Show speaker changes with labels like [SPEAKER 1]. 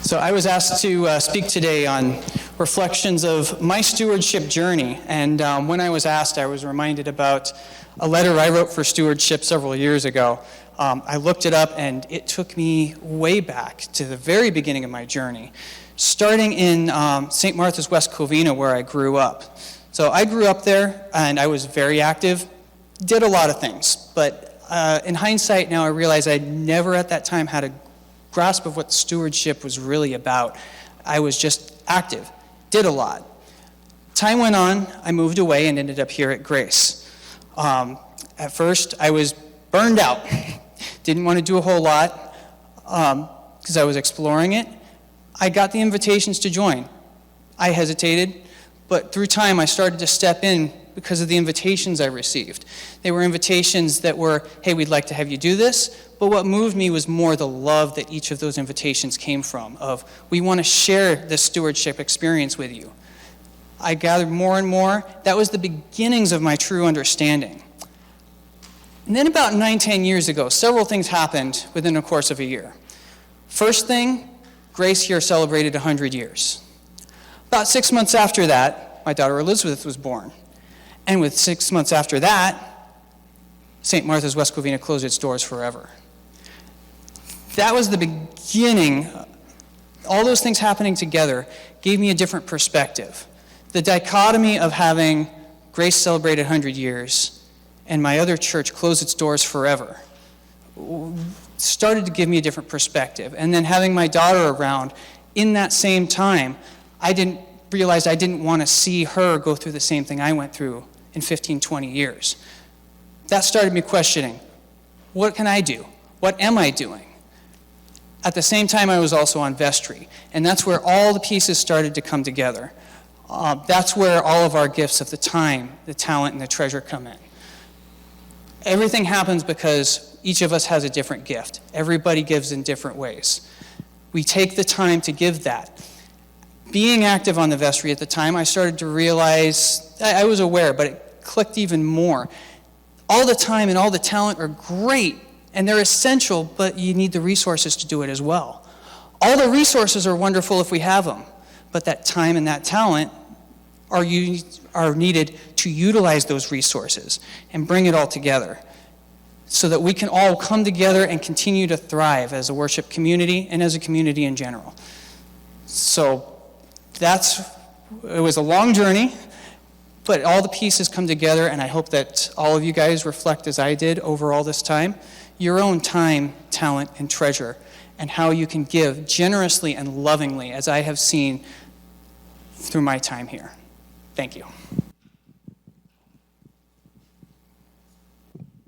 [SPEAKER 1] So I was asked to speak today on reflections of my stewardship journey. And when I was asked, I was reminded about a letter I wrote for Stewardship several years ago. I looked it up, and it took me way back to the very beginning of my journey, starting in St. Martha's, West Covina, where I grew up. So I grew up there, and I was very active, did a lot of things. But in hindsight now, I realize I never at that time had a grasp of what stewardship was really about. I was just active, did a lot. Time went on, I moved away and ended up here at Grace. At first, I was burned out. Didn't want to do a whole lot because I was exploring it. I got the invitations to join. I hesitated, but through time I started to step in because of the invitations I received. They were invitations that were, hey, we'd like to have you do this, but what moved me was more the love that each of those invitations came from, of we want to share this stewardship experience with you. I gathered more and more. That was the beginnings of my true understanding. And then about 9-10 years ago, several things happened within the course of a year. First thing, Grace here celebrated 100 years. About 6 months after that, my daughter Elizabeth was born. And with 6 months after that, St. Martha's West Covina closed its doors forever. That was the beginning. All those things happening together gave me a different perspective. The dichotomy of having Grace celebrated 100 years and my other church close its doors forever started to give me a different perspective. And then having my daughter around in that same time, I didn't want to see her go through the same thing I went through in 15, 20 years. That started me questioning, what can I do? What am I doing? At the same time, I was also on vestry, and that's where all the pieces started to come together. That's where all of our gifts of the time, the talent, and the treasure come in. Everything happens because each of us has a different gift. Everybody gives in different ways. We take the time to give that. Being active on the vestry at the time, I started to realize, I was aware, but it clicked even more. All the time and all the talent are great, and they're essential, but you need the resources to do it as well. All the resources are wonderful if we have them, but that time and that talent are needed to utilize those resources and bring it all together so that we can all come together and continue to thrive as a worship community and as a community in general. So it was a long journey, but all the pieces come together, and I hope that all of you guys reflect as I did over all this time, your own time, talent, and treasure, and how you can give generously and lovingly, as I have seen through my time here. Thank you.